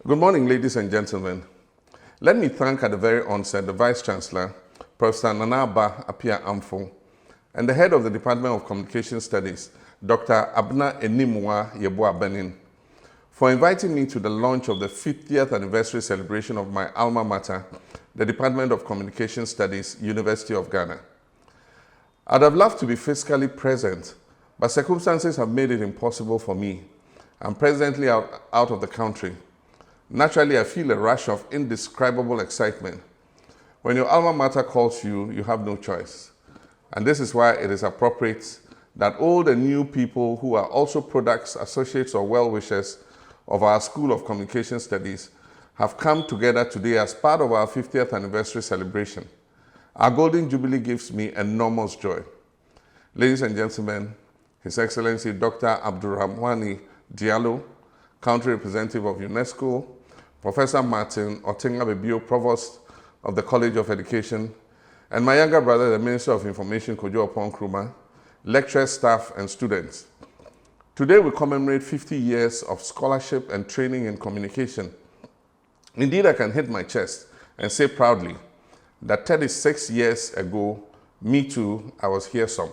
Good morning, ladies and gentlemen. Let me thank at the very onset the Vice Chancellor, Professor Nanaba Apia Amfo, and the Head of the Department of Communication Studies, Dr. Abna Enimwa Yeboah Benin, for inviting me to the launch of the 50th anniversary celebration of my alma mater, the Department of Communication Studies, University of Ghana. I'd have loved to be physically present, but circumstances have made it impossible for me. I'm presently out of the country. Naturally, I feel a rush of indescribable excitement. When your alma mater calls you, you have no choice. And this is why it is appropriate that old and new people who are also products, associates, or well-wishers of our School of Communication Studies have come together today as part of our 50th anniversary celebration. Our Golden Jubilee gives me enormous joy. Ladies and gentlemen, His Excellency Dr. Dramani Diallo, Country Representative of UNESCO, Professor Martin Otenga Bebio, Provost of the College of Education, and my younger brother, the Minister of Information, Kojo Opon Nkrumah, lecturers, staff, and students. Today we commemorate 50 years of scholarship and training in communication. Indeed, I can hit my chest and say proudly that 36 years ago, me too, I was here some.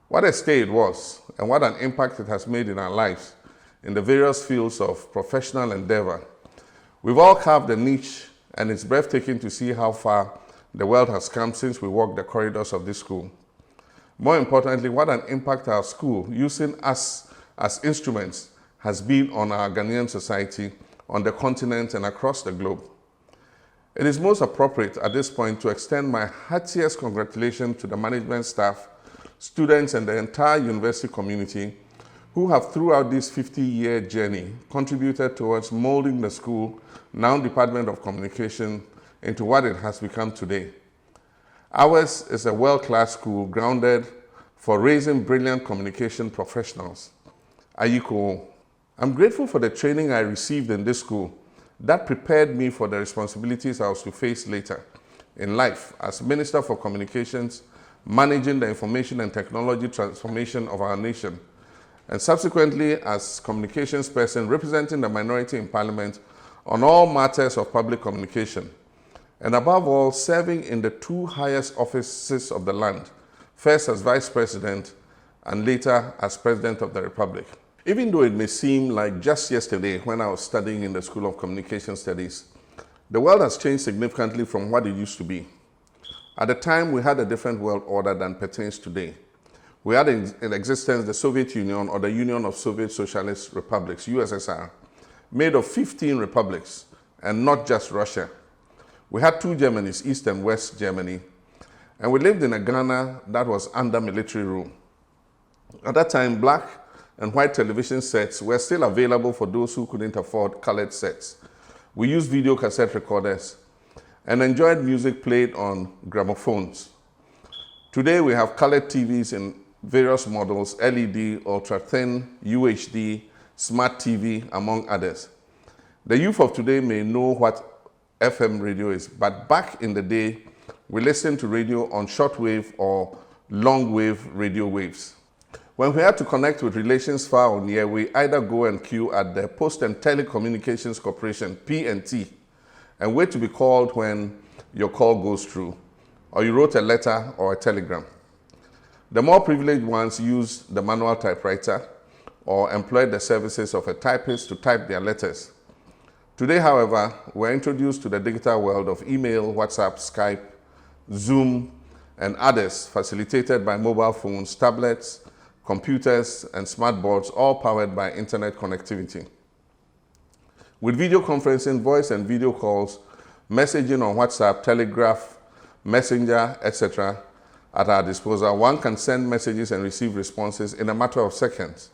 What a stay it was, and what an impact it has made in our lives in the various fields of professional endeavor. We've all carved a niche, and it's breathtaking to see how far the world has come since we walked the corridors of this school. More importantly, what an impact our school, using us as instruments, has been on our Ghanaian society, on the continent, and across the globe. It is most appropriate at this point to extend my heartiest congratulations to the management staff, students, and the entire university community who have throughout this 50-year journey contributed towards molding the school, now Department of Communication, into what it has become today. Ours is a world-class school grounded for raising brilliant communication professionals. Ayiko, I'm grateful for the training I received in this school that prepared me for the responsibilities I was to face later in life as Minister for Communications, managing the information and technology transformation of our nation, and subsequently as communications person representing the minority in Parliament on all matters of public communication, and above all, serving in the two highest offices of the land, first as Vice President and later as President of the Republic. Even though it may seem like just yesterday when I was studying in the School of Communication Studies, the world has changed significantly from what it used to be. At the time, we had a different world order than pertains today. We had in existence the Soviet Union, or the Union of Soviet Socialist Republics, USSR, made of 15 republics, and not just Russia. We had two Germanys, East and West Germany, and we lived in a Ghana that was under military rule. At that time, black and white television sets were still available for those who couldn't afford colored sets. We used video cassette recorders and enjoyed music played on gramophones. Today, we have colored TVs in various models, LED, ultra-thin, UHD, smart TV, among others. The youth of today may know what FM radio is, but back in the day, we listened to radio on shortwave or long-wave radio waves. When we had to connect with relations far or near, we either go and queue at the Post and Telecommunications Corporation, P&T, and wait to be called when your call goes through, or you wrote a letter or a telegram. The more privileged ones used the manual typewriter or employed the services of a typist to type their letters. Today, however, we're introduced to the digital world of email, WhatsApp, Skype, Zoom, and others facilitated by mobile phones, tablets, computers, and smart boards, all powered by internet connectivity. With video conferencing, voice and video calls, messaging on WhatsApp, Telegraph, Messenger, etc., at our disposal, one can send messages and receive responses in a matter of seconds.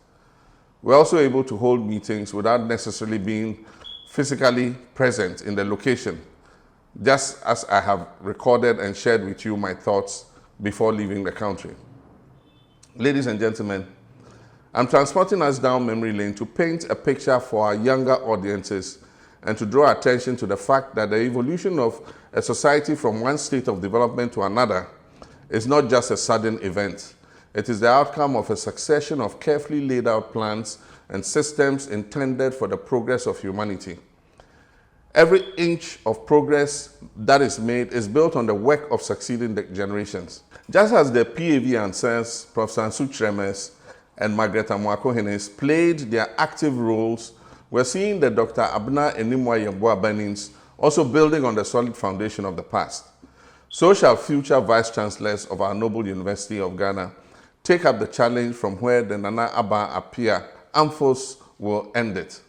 We're also able to hold meetings without necessarily being physically present in the location, just as I have recorded and shared with you my thoughts before leaving the country. Ladies and gentlemen, I'm transporting us down memory lane to paint a picture for our younger audiences and to draw attention to the fact that the evolution of a society from one state of development to another is not just a sudden event. It is the outcome of a succession of carefully laid out plans and systems intended for the progress of humanity. Every inch of progress that is made is built on the work of succeeding generations. Just as the PAV ancestors, Professor Ansu Tremes and Margaret Amoako-Hennes played their active roles, we're seeing the Dr. Abna Enimwa Yeboah Bennings also building on the solid foundation of the past. So shall future vice chancellors of our noble University of Ghana take up the challenge from where the Nana Aba Apia Amphos will end it.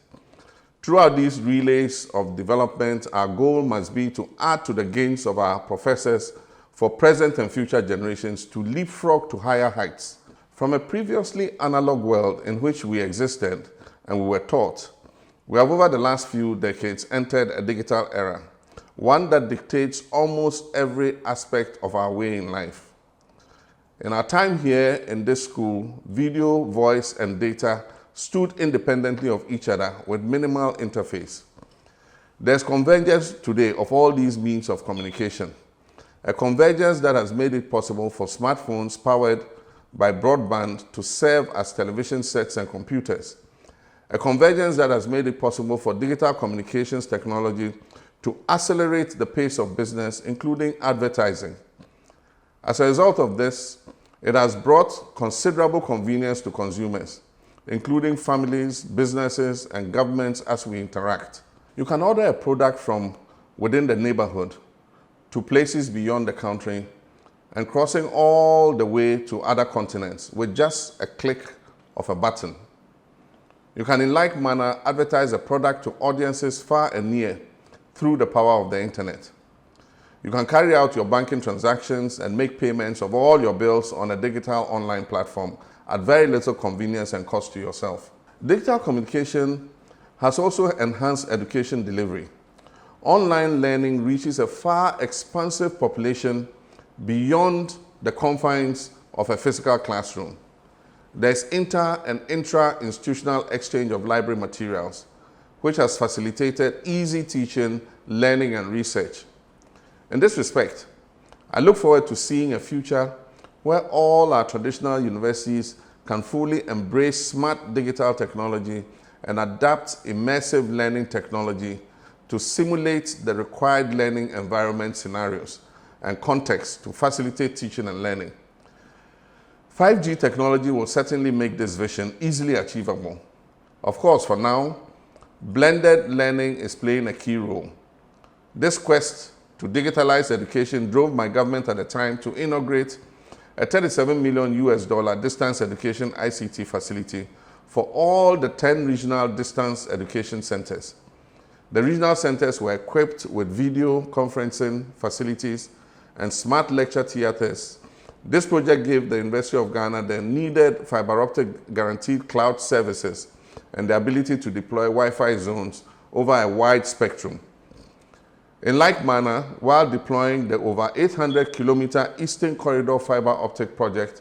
Throughout these relays of development, our goal must be to add to the gains of our professors for present and future generations to leapfrog to higher heights. From a previously analog world in which we existed and we were taught, we have over the last few decades entered a digital era, one that dictates almost every aspect of our way in life. In our time here in this school, video, voice, and data stood independently of each other with minimal interface. There's convergence today of all these means of communication, a convergence that has made it possible for smartphones powered by broadband to serve as television sets and computers, a convergence that has made it possible for digital communications technology to accelerate the pace of business, including advertising. As a result of this, it has brought considerable convenience to consumers, including families, businesses, and governments as we interact. You can order a product from within the neighborhood to places beyond the country and crossing all the way to other continents with just a click of a button. You can in like manner advertise a product to audiences far and near through the power of the internet. You can carry out your banking transactions and make payments of all your bills on a digital online platform at very little convenience and cost to yourself. Digital communication has also enhanced education delivery. Online learning reaches a far expansive population beyond the confines of a physical classroom. There's inter- and intra-institutional exchange of library materials, which has facilitated easy teaching, learning, and research. In this respect, I look forward to seeing a future where all our traditional universities can fully embrace smart digital technology and adapt immersive learning technology to simulate the required learning environment scenarios and context to facilitate teaching and learning. 5G technology will certainly make this vision easily achievable. Of course, for now, blended learning is playing a key role. This quest to digitalize education drove my government at the time to inaugurate a $37 million distance education ICT facility for all the 10 regional distance education centers. The regional centers were equipped with video conferencing facilities and smart lecture theaters. This project gave the University of Ghana the needed fiber optic guaranteed cloud services and the ability to deploy Wi-Fi zones over a wide spectrum. In like manner, while deploying the over 800-kilometer Eastern Corridor fiber optic project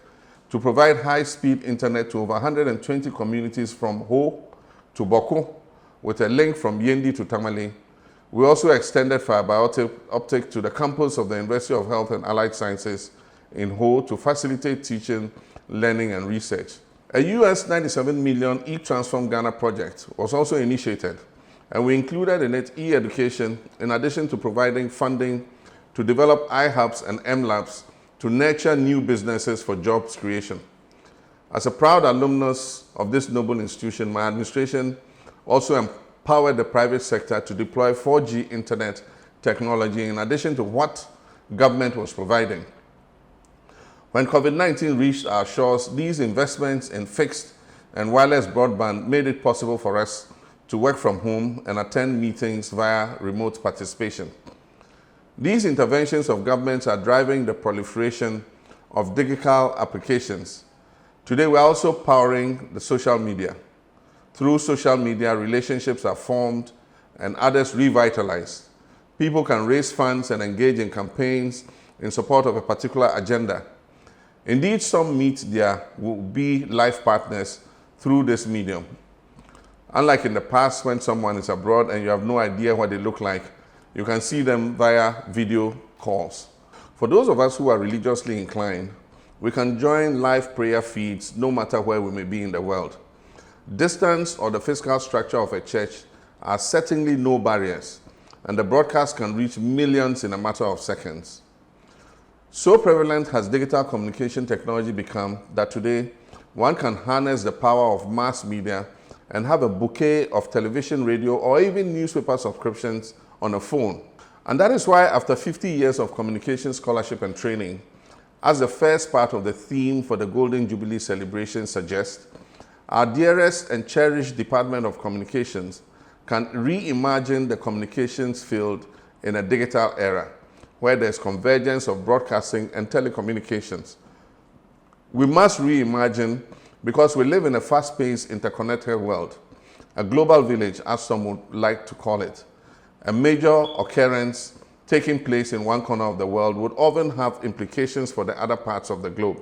to provide high-speed internet to over 120 communities from Ho to Boko, with a link from Yendi to Tamale, we also extended fiber optic to the campus of the University of Health and Allied Sciences in Ho to facilitate teaching, learning, and research. A US $97 million e-Transform Ghana project was also initiated, and we included in it e-education in addition to providing funding to develop iHubs and MLabs to nurture new businesses for jobs creation. As a proud alumnus of this noble institution, my administration also empowered the private sector to deploy 4G internet technology in addition to what government was providing. When COVID-19 reached our shores, these investments in fixed and wireless broadband made it possible for us to work from home and attend meetings via remote participation. These interventions of governments are driving the proliferation of digital applications. Today, we're also powering the social media. Through social media, relationships are formed and others revitalized. People can raise funds and engage in campaigns in support of a particular agenda. Indeed, some meet their will-be life partners through this medium. Unlike in the past, when someone is abroad and you have no idea what they look like, you can see them via video calls. For those of us who are religiously inclined, we can join live prayer feeds no matter where we may be in the world. Distance or the physical structure of a church are certainly no barriers, and the broadcast can reach millions in a matter of seconds. So prevalent has digital communication technology become that today one can harness the power of mass media and have a bouquet of television, radio, or even newspaper subscriptions on a phone. And that is why, after 50 years of communication scholarship and training, as the first part of the theme for the Golden Jubilee celebration suggests, our dearest and cherished Department of Communications can reimagine the communications field in a digital era, where there's convergence of broadcasting and telecommunications. We must reimagine because we live in a fast-paced, interconnected world, a global village, as some would like to call it. A major occurrence taking place in one corner of the world would often have implications for the other parts of the globe.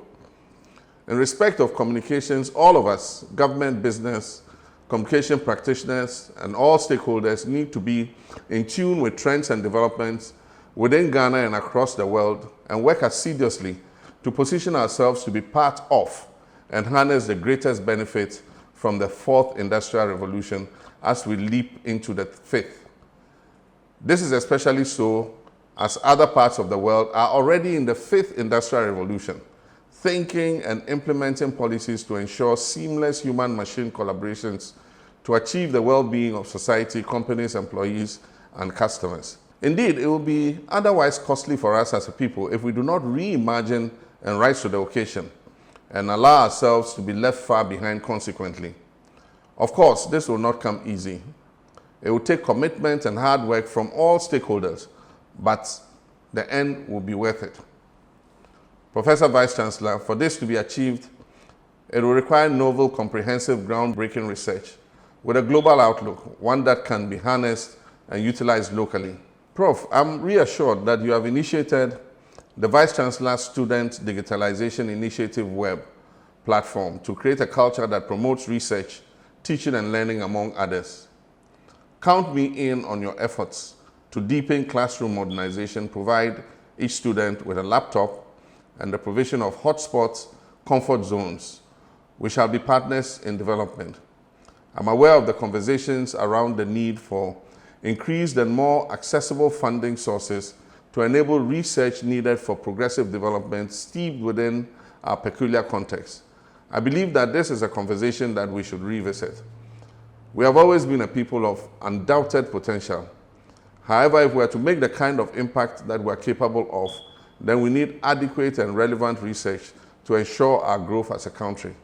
In respect of communications, all of us, government, business, communication practitioners, and all stakeholders need to be in tune with trends and developments within Ghana and across the world and work assiduously to position ourselves to be part of and harness the greatest benefit from the fourth industrial revolution as we leap into the fifth. This is especially so as other parts of the world are already in the fifth industrial revolution, thinking and implementing policies to ensure seamless human-machine collaborations to achieve the well-being of society, companies, employees, and customers. Indeed, it will be otherwise costly for us as a people if we do not reimagine and rise to the occasion and allow ourselves to be left far behind consequently. Of course, this will not come easy. It will take commitment and hard work from all stakeholders, but the end will be worth it. Professor Vice-Chancellor, for this to be achieved, it will require novel, comprehensive, groundbreaking research with a global outlook, one that can be harnessed and utilized locally. Prof, I'm reassured that you have initiated the Vice-Chancellor Student Digitalization Initiative web platform to create a culture that promotes research, teaching and learning, among others. Count me in on your efforts to deepen classroom modernization, provide each student with a laptop, and the provision of hotspots, comfort zones. We shall be partners in development. I'm aware of the conversations around the need for increased and more accessible funding sources to enable research needed for progressive development steeped within our peculiar context. I believe that this is a conversation that we should revisit. We have always been a people of undoubted potential. However, if we are to make the kind of impact that we are capable of, then we need adequate and relevant research to ensure our growth as a country.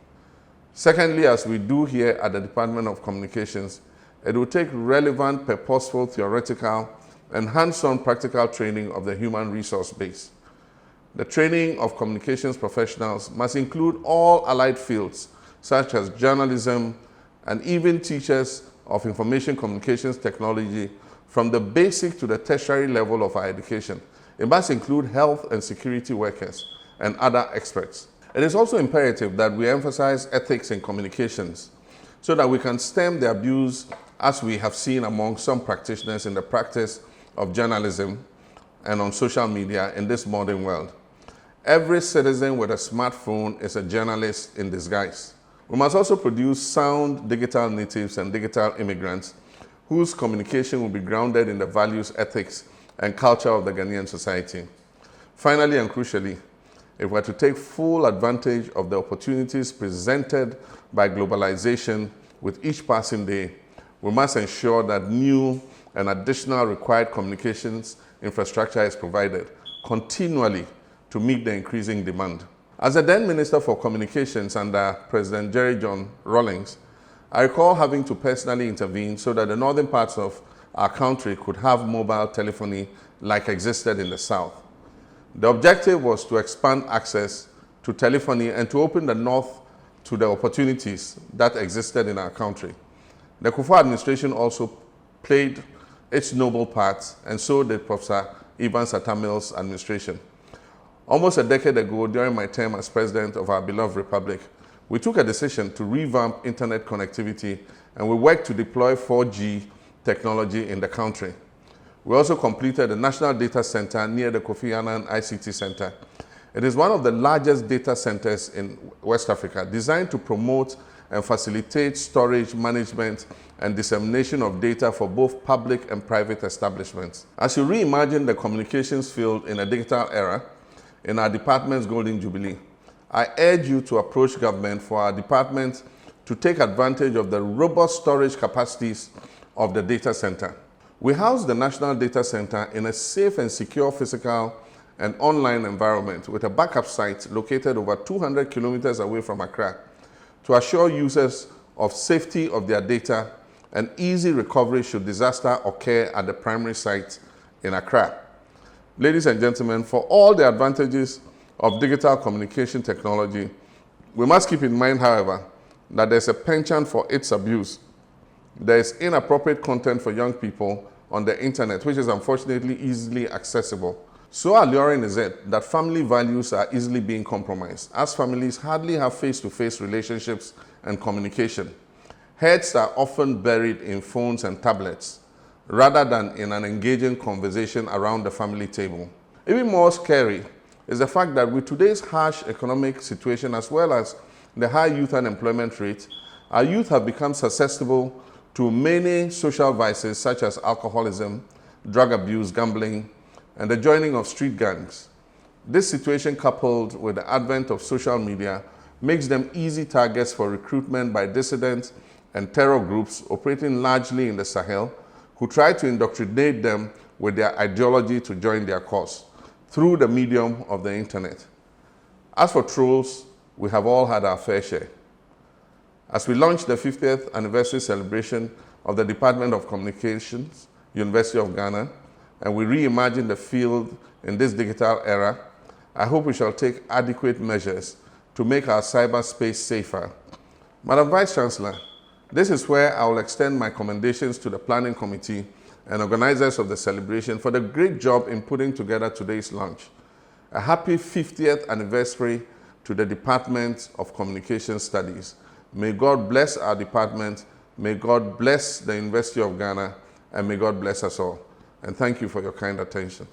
Secondly, as we do here at the Department of Communications, it will take relevant, purposeful, theoretical, and hands-on practical training of the human resource base. The training of communications professionals must include all allied fields, such as journalism, and even teachers of information communications technology from the basic to the tertiary level of our education. It must include health and security workers and other experts. It is also imperative that we emphasize ethics in communications so that we can stem the abuse as we have seen among some practitioners in the practice of journalism and on social media in this modern world. Every citizen with a smartphone is a journalist in disguise. We must also produce sound digital natives and digital immigrants whose communication will be grounded in the values, ethics, and culture of the Ghanaian society. Finally and crucially, if we are to take full advantage of the opportunities presented by globalization with each passing day, we must ensure that new and additional required communications infrastructure is provided continually to meet the increasing demand. As the then Minister for Communications under President Jerry John Rawlings, I recall having to personally intervene so that the northern parts of our country could have mobile telephony like existed in the south. The objective was to expand access to telephony and to open the north to the opportunities that existed in our country. The Kufuor administration also played its noble part, and so did Professor Evans Atamil's administration. Almost a decade ago, during my term as president of our beloved republic, we took a decision to revamp internet connectivity, and we worked to deploy 4G technology in the country. We also completed a national data center near the Kofi Annan ICT Center. It is one of the largest data centers in West Africa, designed to promote and facilitate storage, management, and dissemination of data for both public and private establishments. As you reimagine the communications field in a digital era, in our department's Golden Jubilee, I urge you to approach government for our department to take advantage of the robust storage capacities of the data center. We house the National Data Center in a safe and secure physical and online environment with a backup site located over 200 kilometers away from Accra to assure users of safety of their data and easy recovery should disaster occur at the primary site in Accra. Ladies and gentlemen, for all the advantages of digital communication technology, we must keep in mind, however, that there's a penchant for its abuse. There is inappropriate content for young people on the internet, which is unfortunately easily accessible. So alluring is it that family values are easily being compromised, as families hardly have face-to-face relationships and communication. Heads are often buried in phones and tablets, rather than in an engaging conversation around the family table. Even more scary is the fact that with today's harsh economic situation, as well as the high youth unemployment rate, our youth have become susceptible to many social vices such as alcoholism, drug abuse, gambling, and the joining of street gangs. This situation, coupled with the advent of social media, makes them easy targets for recruitment by dissidents and terror groups operating largely in the Sahel, who try to indoctrinate them with their ideology to join their cause through the medium of the internet. As for trolls, we have all had our fair share. As we launch the 50th anniversary celebration of the Department of Communications, University of Ghana, and we reimagine the field in this digital era, I hope we shall take adequate measures to make our cyberspace safer. Madam Vice Chancellor, this is where I will extend my commendations to the Planning Committee and organizers of the celebration for the great job in putting together today's launch. A happy 50th anniversary to the Department of Communication Studies. May God bless our department, may God bless the University of Ghana, and may God bless us all. And thank you for your kind attention.